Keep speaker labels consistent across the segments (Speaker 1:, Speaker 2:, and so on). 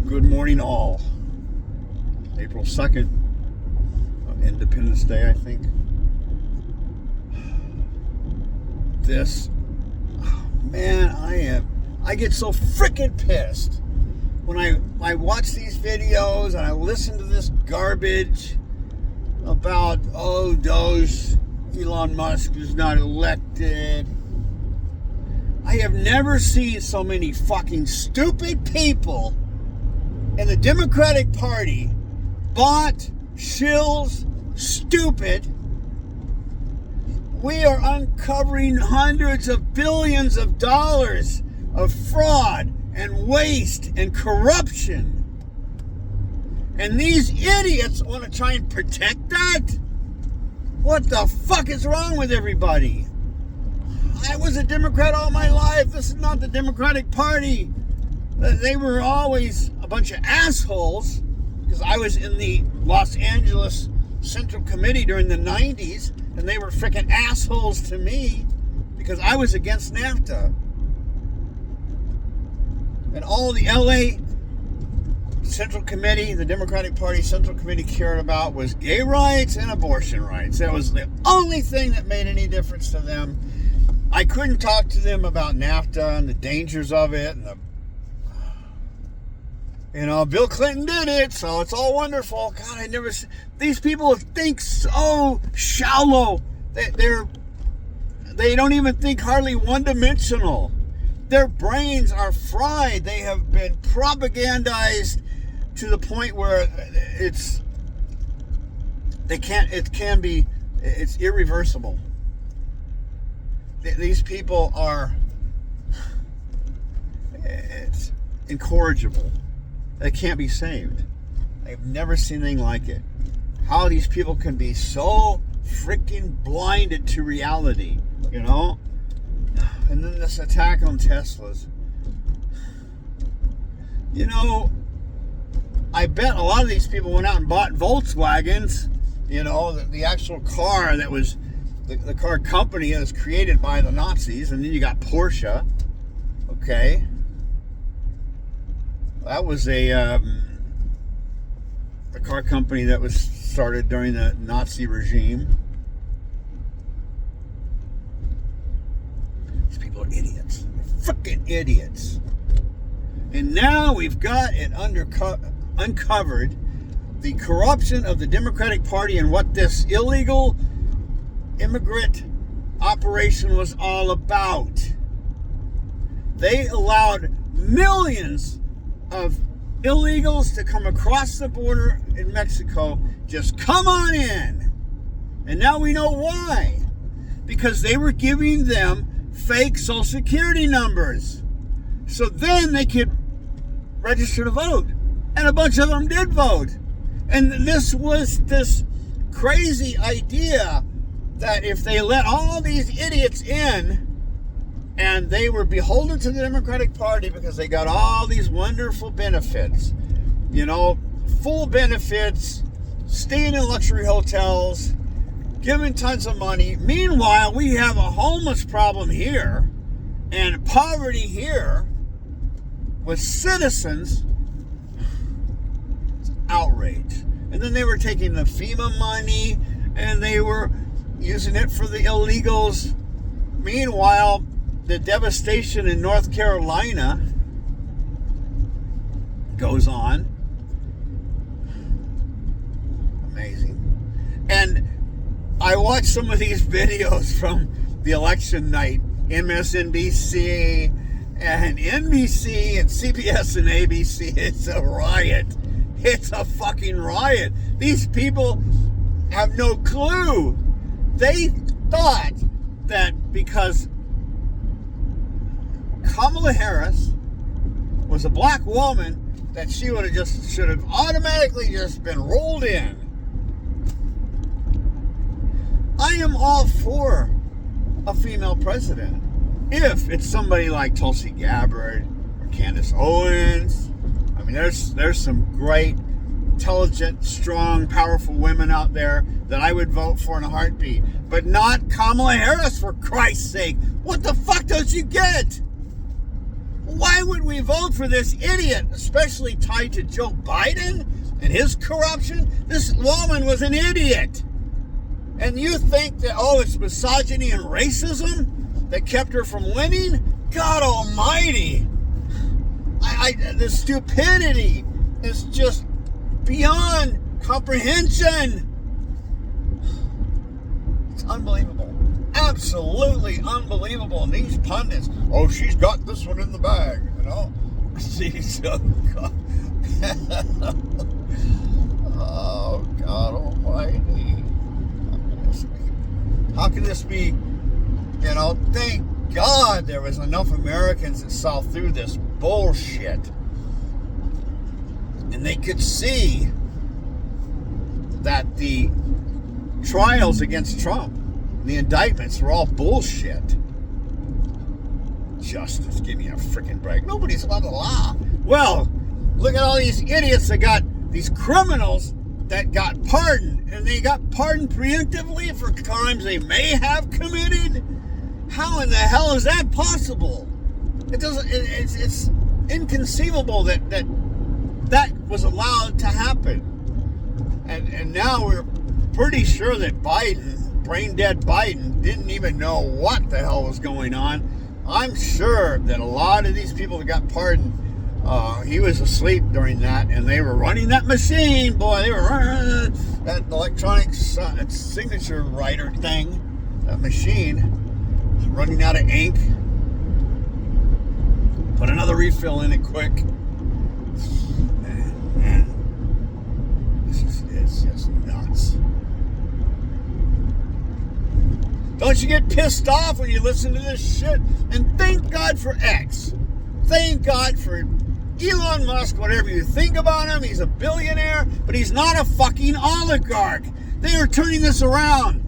Speaker 1: Good morning, all. April 2nd, Independence Day, I think. I get so freaking pissed when I watch these videos and I listen to this garbage about, Elon Musk is not elected. I have never seen so many fucking stupid people in the Democratic Party, bought, shills, stupid. We are uncovering hundreds of billions of dollars of fraud and waste and corruption. And these idiots want to try and protect that? What the fuck is wrong with everybody? I was a Democrat all my life. This is not the Democratic Party. They were always a bunch of assholes, because I was in the Los Angeles Central Committee during the 90s, and they were freaking assholes to me because I was against NAFTA. And all the LA Central Committee, the Democratic Party Central Committee, cared about was gay rights and abortion rights. That was the only thing that made any difference to them. I couldn't talk to them about NAFTA and the dangers of it. And Bill Clinton did it, so it's all wonderful. God, these people think so shallow. They don't even think hardly one-dimensional. Their brains are fried. They have been propagandized to the point where it's irreversible. These people it's incorrigible. They can't be saved. I've never seen anything like it. How these people can be so freaking blinded to reality, And then this attack on Teslas. I bet a lot of these people went out and bought Volkswagens, the actual car that was the car company that was created by the Nazis, and then you got Porsche, okay? That was a car company that was started during the Nazi regime. These people are idiots. They're freaking idiots. And now we've got it uncovered the corruption of the Democratic Party and what this illegal immigrant operation was all about. They allowed millions of illegals to come across the border in Mexico. Just come on in. And now we know why. Because they were giving them fake Social Security numbers. So then they could register to vote. And a bunch of them did vote. And this was this crazy idea that if they let all these idiots in, and they were beholden to the Democratic Party because they got all these wonderful benefits, full benefits, staying in luxury hotels, giving tons of money. Meanwhile, we have a homeless problem here and poverty here with citizens. It's outrage. And then they were taking the FEMA money and they were using it for the illegals. Meanwhile, the devastation in North Carolina goes on. Amazing. And I watched some of these videos from the election night, MSNBC and NBC and CBS and ABC. It's a riot. It's a fucking riot. These people have no clue. They thought that because Kamala Harris was a black woman, that she should have automatically just been rolled in. I am all for a female president if it's somebody like Tulsi Gabbard or Candace Owens. I mean, there's some great, intelligent, strong, powerful women out there that I would vote for in a heartbeat. But not Kamala Harris, for Christ's sake. What the fuck does she get? Why would we vote for this idiot, especially tied to Joe Biden and his corruption? This woman was an idiot. And you think that, oh, it's misogyny and racism that kept her from winning? God almighty. The stupidity is just beyond comprehension. It's unbelievable. Absolutely unbelievable. And these pundits, oh, she's got this one in the bag, you know? Jeez, oh, God. Oh, God almighty. How can this be, you know, thank God there was enough Americans that saw through this bullshit. And they could see that the trials against Trump, the indictments were all bullshit. Justice, give me a freaking break. Nobody's above the law. Well, look at all these idiots that got, these criminals that got pardoned, and they got pardoned preemptively for crimes they may have committed. How in the hell is that possible? It doesn't. It's inconceivable that was allowed to happen. And now we're pretty sure that Biden, brain dead Biden, didn't even know what the hell was going on. I'm sure that a lot of these people that got pardoned, he was asleep during that, and they were running that machine, boy. They were running that electronic signature writer thing, that machine, running out of ink. Put another refill in it quick. Man. It's just nuts. Don't you get pissed off when you listen to this shit? And thank God for X. Thank God for Elon Musk, whatever you think about him. He's a billionaire, but he's not a fucking oligarch. They are turning this around.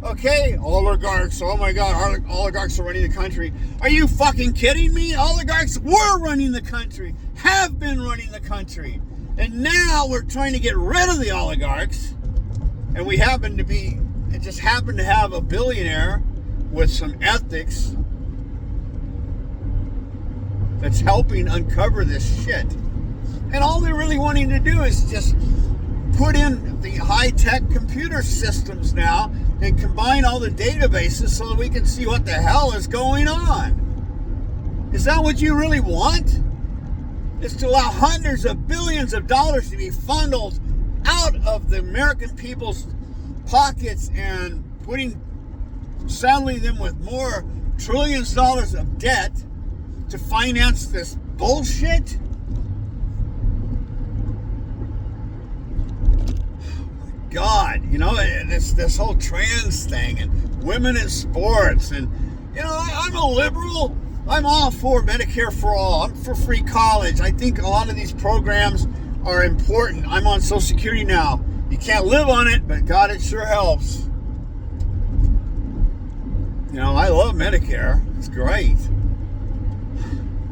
Speaker 1: Okay? Oligarchs. Oh my God. Oligarchs are running the country. Are you fucking kidding me? Oligarchs were running the country. Have been running the country. And now we're trying to get rid of the oligarchs. And we happen to be, it just happened to have a billionaire with some ethics that's helping uncover this shit. And all they're really wanting to do is just put in the high-tech computer systems now and combine all the databases so that we can see what the hell is going on. Is that what you really want? Is to allow hundreds of billions of dollars to be funneled out of the American people's pockets and putting, saddling them with more trillions of dollars of debt to finance this bullshit? God, you know, this whole trans thing and women in sports, and you know, I'm a liberal. I'm all for Medicare for all. I'm for free college. I think a lot of these programs are important. I'm on Social Security now. You can't live on it, but God, it sure helps. You know, I love Medicare. It's great.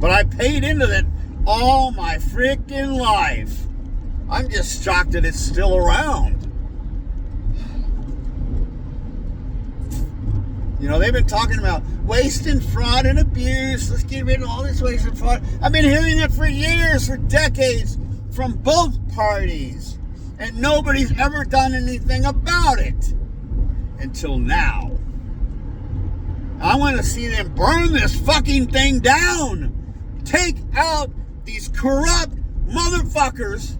Speaker 1: But I paid into it all my freaking life. I'm just shocked that it's still around. You know, they've been talking about waste and fraud and abuse. Let's get rid of all this waste and fraud. I've been hearing it for years, for decades, from both parties. And nobody's ever done anything about it. Until now. I want to see them burn this fucking thing down. Take out these corrupt motherfuckers.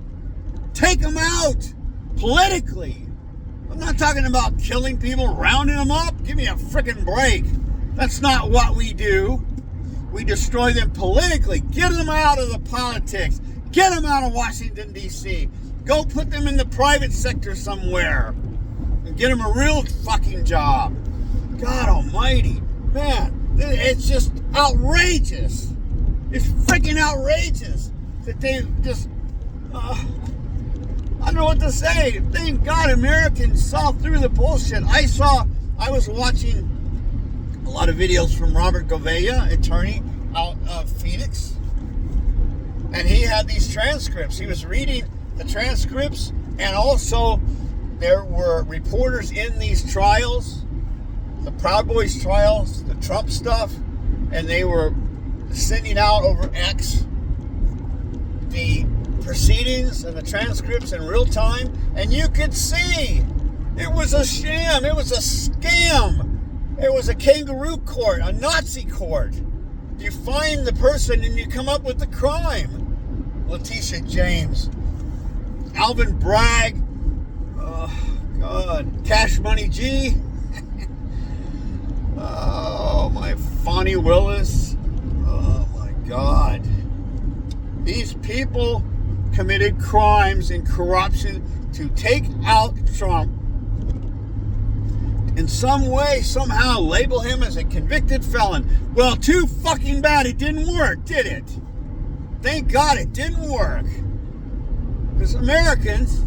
Speaker 1: Take them out. Politically. I'm not talking about killing people, rounding them up. Give me a freaking break. That's not what we do. We destroy them politically. Get them out of the politics. Get them out of Washington, D.C. Go put them in the private sector somewhere. And get them a real fucking job. God almighty. Man, it's just outrageous. It's freaking outrageous that they just... I don't know what to say. Thank God Americans saw through the bullshit. I was watching a lot of videos from Robert Govea, attorney out of Phoenix. And he had these transcripts. He was reading the transcripts, and also there were reporters in these trials, the Proud Boys trials, the Trump stuff, and they were sending out over X the proceedings and the transcripts in real time, and you could see it was a sham, it was a scam, it was a kangaroo court, a Nazi court. You find the person and you come up with the crime. Letitia James, Alvin Bragg, oh God, Cash Money G, oh my Fonnie Willis, oh my God. These people committed crimes and corruption to take out Trump. In some way, somehow label him as a convicted felon. Well, too fucking bad it didn't work, did it? Thank God it didn't work. Because Americans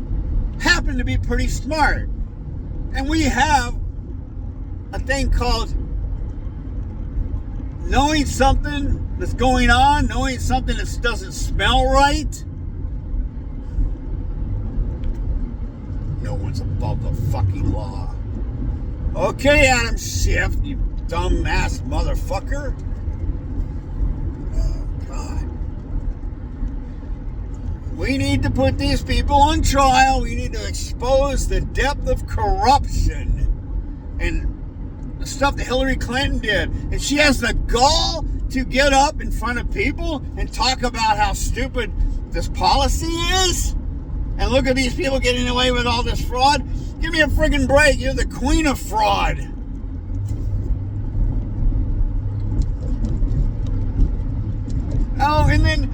Speaker 1: happen to be pretty smart. And we have a thing called knowing something that's going on, knowing something that doesn't smell right. No one's above the fucking law. Okay, Adam Schiff, you dumbass motherfucker. Oh, God. We need to put these people on trial. We need to expose the depth of corruption and the stuff that Hillary Clinton did. And she has the gall to get up in front of people and talk about how stupid this policy is. And look at these people getting away with all this fraud. Give me a friggin' break. You're the queen of fraud. Oh, and then,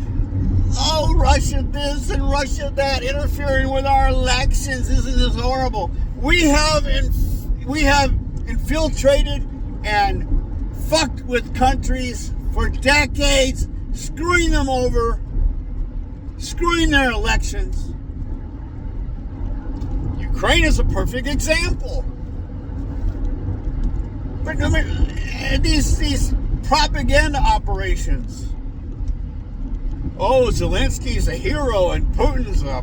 Speaker 1: Russia this and Russia that, interfering with our elections. Isn't this horrible? We have infiltrated and fucked with countries for decades, screwing them over, screwing their elections. Ukraine is a perfect example. But I mean, these propaganda operations. Oh, Zelensky's a hero and Putin's a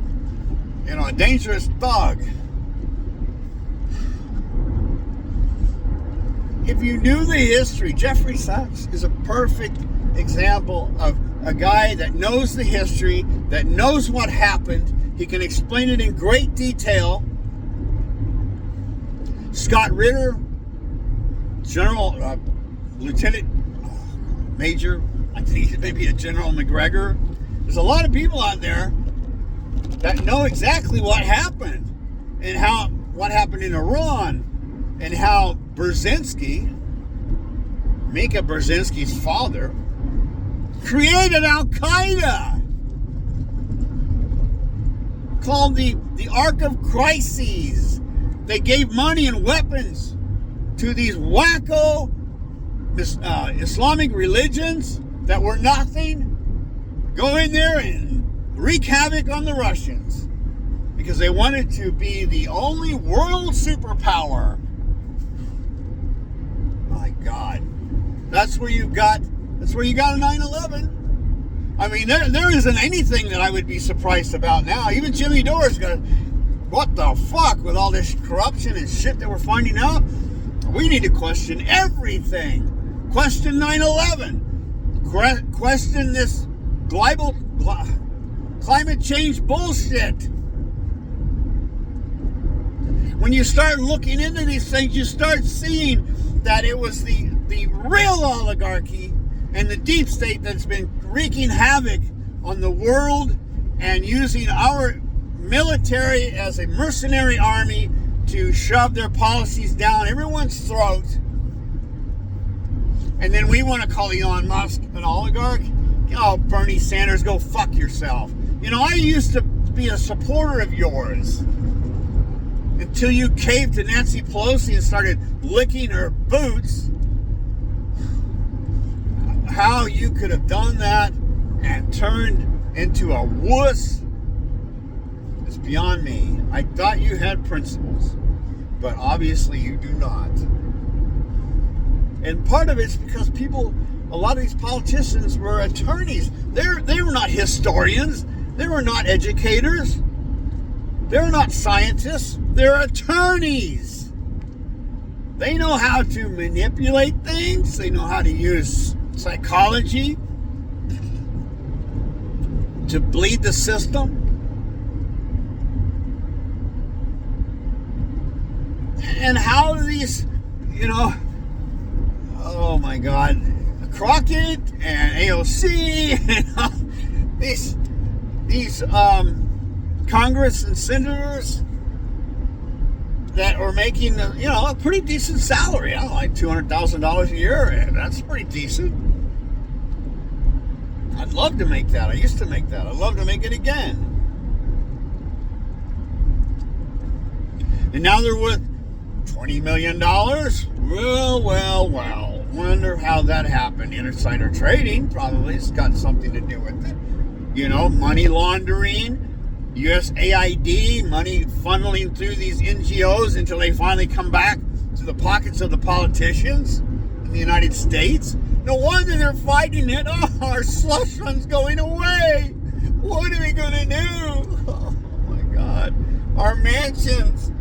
Speaker 1: dangerous thug. If you knew the history, Jeffrey Sachs is a perfect example of a guy that knows the history, that knows what happened. He can explain it in great detail. Scott Ritter, Lieutenant Major, I think he's maybe a General McGregor. There's a lot of people out there that know exactly what happened and what happened in Iran and how Brzezinski, Mika Brzezinski's father, created Al-Qaeda, called the Ark of Crises. They gave money and weapons to these wacko Islamic religions that were nothing. Go in there and wreak havoc on the Russians because they wanted to be the only world superpower. My God. That's where you got a 9/11. I mean, there isn't anything that I would be surprised about now. Even Jimmy Dore's got, what the fuck with all this corruption and shit that we're finding out? We need to question everything. Question 9/11. Question this global climate change bullshit. When you start looking into these things, you start seeing that it was the real oligarchy and the deep state that's been wreaking havoc on the world and using our military as a mercenary army to shove their policies down everyone's throat. And then we want to call Elon Musk an oligarch? Oh, Bernie Sanders, go fuck yourself. I used to be a supporter of yours until you caved to Nancy Pelosi and started licking her boots. How you could have done that and turned into a wuss is beyond me. I thought you had principles, but obviously you do not. And part of it's because a lot of these politicians were attorneys. They were not historians. They were not educators. They're not scientists. They're attorneys. They know how to manipulate things. They know how to use psychology to bleed the system. And how do these, oh my God, Crockett and AOC and these Congress and senators that are making a pretty decent salary, like $200,000 a year. That's pretty decent. I'd love to make that. I used to make that. I'd love to make it again. And now they're worth $20 million. Well. Wonder how that happened. Insider trading probably has got something to do with it. Money laundering, USAID, money funneling through these NGOs until they finally come back to the pockets of the politicians in the United States. No wonder they're fighting it. Oh, our slush fund's going away. What are we going to do? Oh my God. Our mansions,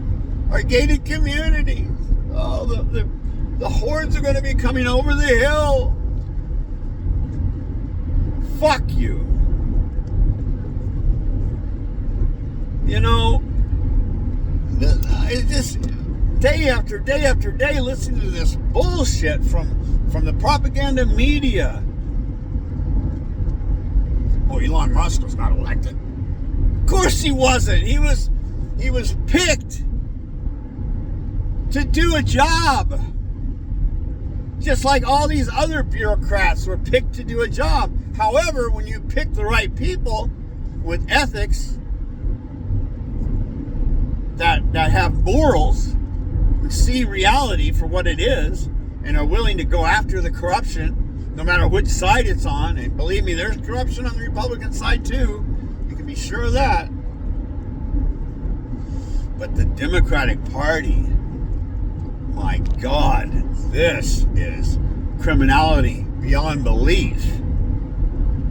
Speaker 1: our gated communities. Oh, the hordes are going to be coming over the hill. Fuck you. It's just day after day after day listening to this bullshit from the propaganda media. Oh, Elon Musk was not elected. Of course he wasn't. He was picked to do a job. Just like all these other bureaucrats were picked to do a job. However, when you pick the right people with ethics that have morals and see reality for what it is and are willing to go after the corruption no matter which side it's on, and believe me, there's corruption on the Republican side too, you can be sure of that. But the Democratic Party, my God, this is criminality beyond belief.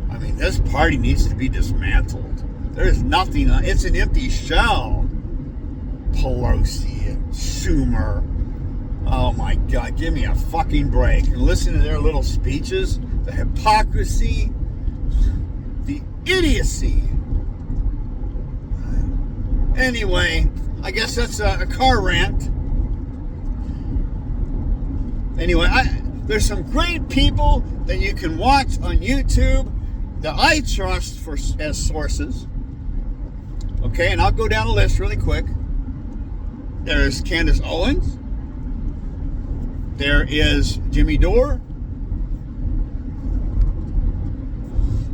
Speaker 1: I mean, this party needs to be dismantled. There's nothing, it's an empty shell. Pelosi and Schumer. Oh my God, give me a fucking break. And listen to their little speeches, the hypocrisy, the idiocy. Anyway, I guess that's a car rant. Anyway, there's some great people that you can watch on YouTube that I trust as sources. Okay, and I'll go down the list really quick. There's Candace Owens. There is Jimmy Dore.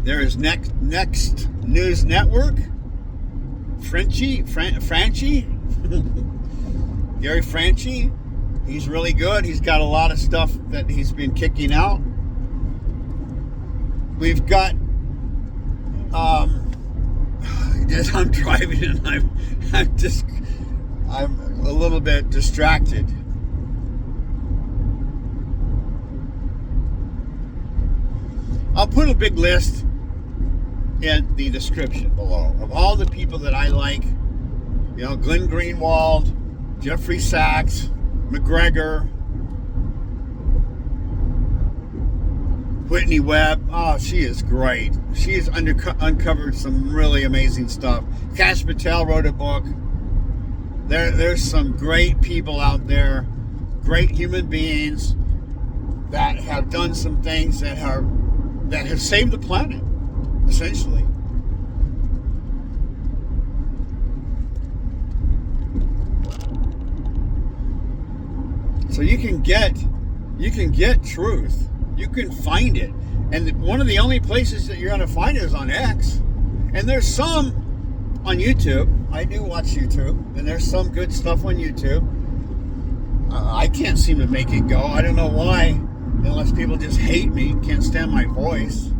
Speaker 1: There is Next News Network. Franchi. Gary Franchi. He's really good. He's got a lot of stuff that he's been kicking out. We've got I'm driving and I'm a little bit distracted. I'll put a big list in the description below of all the people that I like. Glenn Greenwald, Jeffrey Sachs, McGregor, Whitney Webb. Oh, she is great. She has uncovered some really amazing stuff. Kash Patel wrote a book. There's some great people out there, great human beings that have done some things that have saved the planet, essentially. So you can get truth. You can find it. And one of the only places that you're going to find it is on X. And there's some on YouTube. I do watch YouTube. And there's some good stuff on YouTube. I can't seem to make it go. I don't know why. Unless people just hate me, can't stand my voice.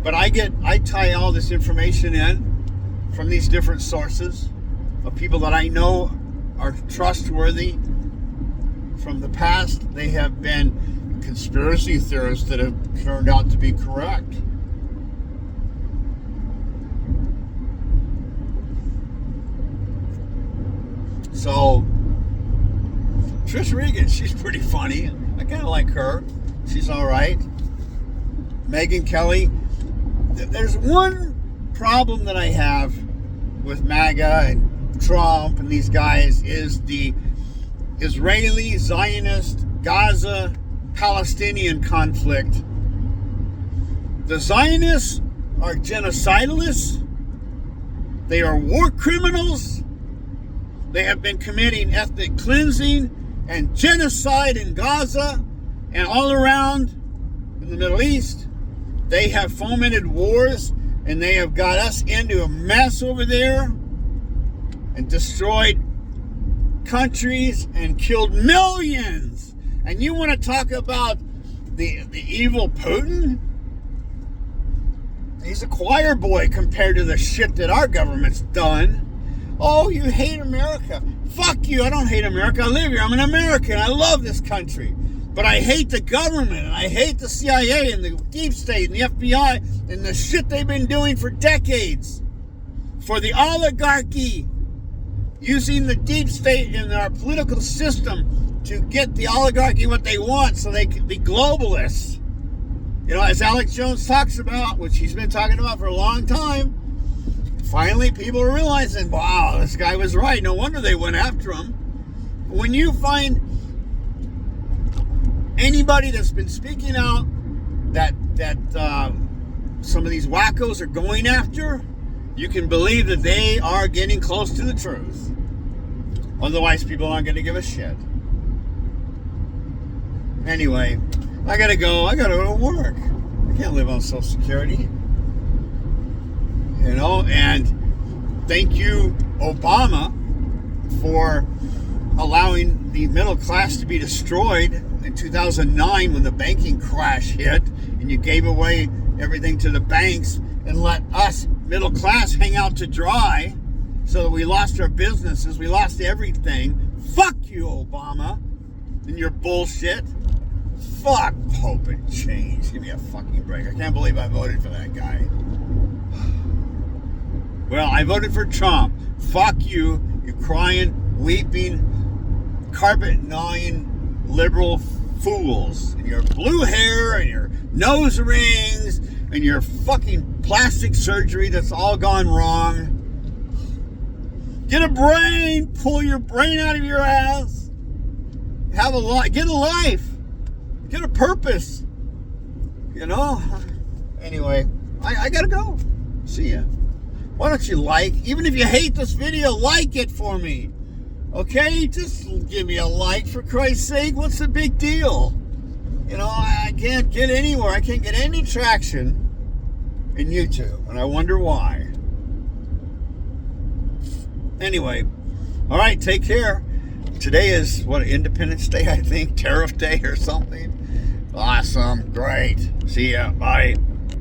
Speaker 1: But I tie all this information in from these different sources of people that I know are trustworthy. From the past, they have been conspiracy theorists that have turned out to be correct. So, Trish Regan, she's pretty funny. I kind of like her. She's all right. Megyn Kelly, there's one problem that I have with MAGA and Trump and these guys is the Israeli, Zionist, Gaza, Palestinian conflict. The Zionists are genocidalists. They are war criminals. They have been committing ethnic cleansing and genocide in Gaza and all around in the Middle East. They have fomented wars, and they have got us into a mess over there and destroyed countries and killed millions. And you want to talk about the evil Putin? He's a choir boy compared to the shit that our government's done. Oh, you hate America. Fuck you. I don't hate America. I live here. I'm an American. I love this country. But I hate the government, and I hate the CIA and the deep state and the FBI and the shit they've been doing for decades. For the oligarchy, using the deep state in our political system to get the oligarchy what they want so they can be globalists. You know, as Alex Jones talks about, which he's been talking about for a long time, finally people are realizing, wow, this guy was right. No wonder they went after him. When you find anybody that's been speaking out that some of these wackos are going after, you can believe that they are getting close to the truth. Otherwise, people aren't going to give a shit. Anyway, I gotta go. I gotta go to work. I can't live on Social Security. You know, and thank you, Obama, for allowing the middle class to be destroyed in 2009 when the banking crash hit and you gave away everything to the banks and let us, middle class, hang out to dry so that we lost our businesses, we lost everything. Fuck you, Obama, and your bullshit. Fuck hope and change. Give me a fucking break. I can't believe I voted for that guy. Well, I voted for Trump. Fuck you, you crying, weeping, carpet-gnawing liberal fools. And your blue hair and your nose rings and your fucking plastic surgery that's all gone wrong. Get a brain. Pull your brain out of your ass. Have a life. Get a life. Get a purpose. You know? Anyway, I gotta go. See ya. Why don't you like, even if you hate this video, like it for me. Okay? Just give me a like, for Christ's sake. What's the big deal? You know, I can't get anywhere. I can't get any traction in YouTube. And I wonder why. Anyway. Alright, take care. Today is, what, Independence Day, I think? Tariff Day or something? Awesome. Great. See ya. Bye.